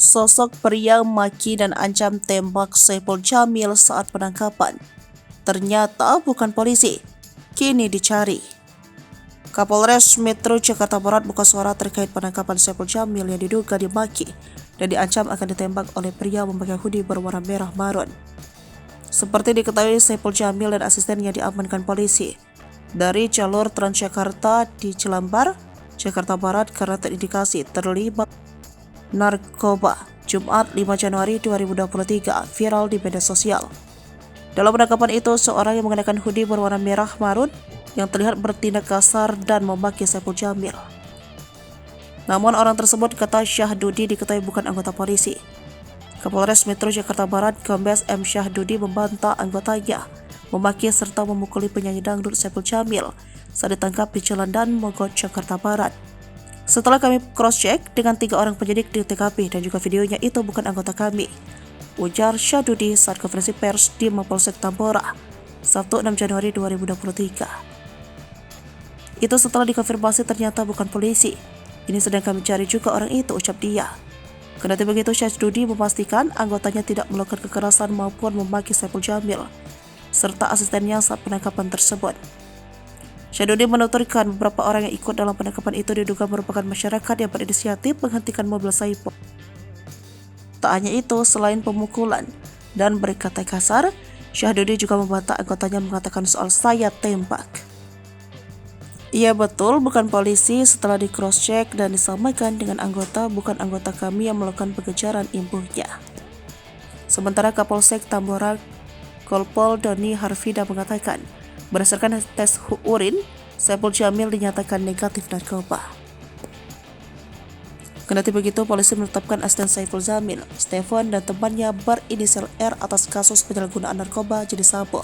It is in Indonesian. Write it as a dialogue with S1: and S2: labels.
S1: Sosok pria maki dan ancam tembak Saipul Jamil saat penangkapan. Ternyata bukan polisi, kini dicari. Kapolres Metro Jakarta Barat buka suara terkait penangkapan Saipul Jamil yang diduga dimaki dan diancam akan ditembak oleh pria memakai hoodie berwarna merah marun. Seperti diketahui, Saipul Jamil dan asistennya diamankan polisi dari jalur Transjakarta di Jelambar, Jakarta Barat karena terindikasi terlibat narkoba. Jumat 5 Januari 2023 viral di media sosial. Dalam penangkapan itu, seorang yang mengenakan hoodie berwarna merah marun yang terlihat bertindak kasar dan memaki Saipul Jamil. Namun orang tersebut, kata Syahdudi, diketahui bukan anggota polisi. Kapolres Metro Jakarta Barat Kombes M. Syahdudi membantah anggotanya memaki serta memukuli penyanyi dangdut Saipul Jamil saat ditangkap di Jalan Dan Mogot, Jakarta Barat. Setelah kami cross-check dengan 3 orang penyidik di TKP dan juga videonya itu bukan anggota kami, ujar Syahdudi saat konferensi pers di Mapolsek Tambora, Sabtu 6 Januari 2023. Itu setelah dikonfirmasi ternyata bukan polisi. Ini sedang kami cari juga orang itu, ucap dia. Kendati begitu, Syahdudi memastikan anggotanya tidak melakukan kekerasan maupun memaki Saipul Jamil serta asistennya saat penangkapan tersebut. Syahdudi menuturkan beberapa orang yang ikut dalam penangkapan itu diduga merupakan masyarakat yang berinisiatif menghentikan mobil Saipul. Tak hanya itu, selain pemukulan dan berkata kasar, Syahdudi juga membantah anggotanya mengatakan soal saya tembak. Ia betul bukan polisi setelah di cross-check dan disamakan dengan anggota bukan anggota kami yang melakukan pengejaran, imbuhnya. Sementara Kapolsek Tambora Kolpol Doni Harfida mengatakan, berdasarkan tes urin, Saipul Jamil dinyatakan negatif narkoba. Kendati begitu, polisi menetapkan asisten Saipul Jamil, Stefan dan temannya berinisial R atas kasus penyalahgunaan narkoba jenis sabu.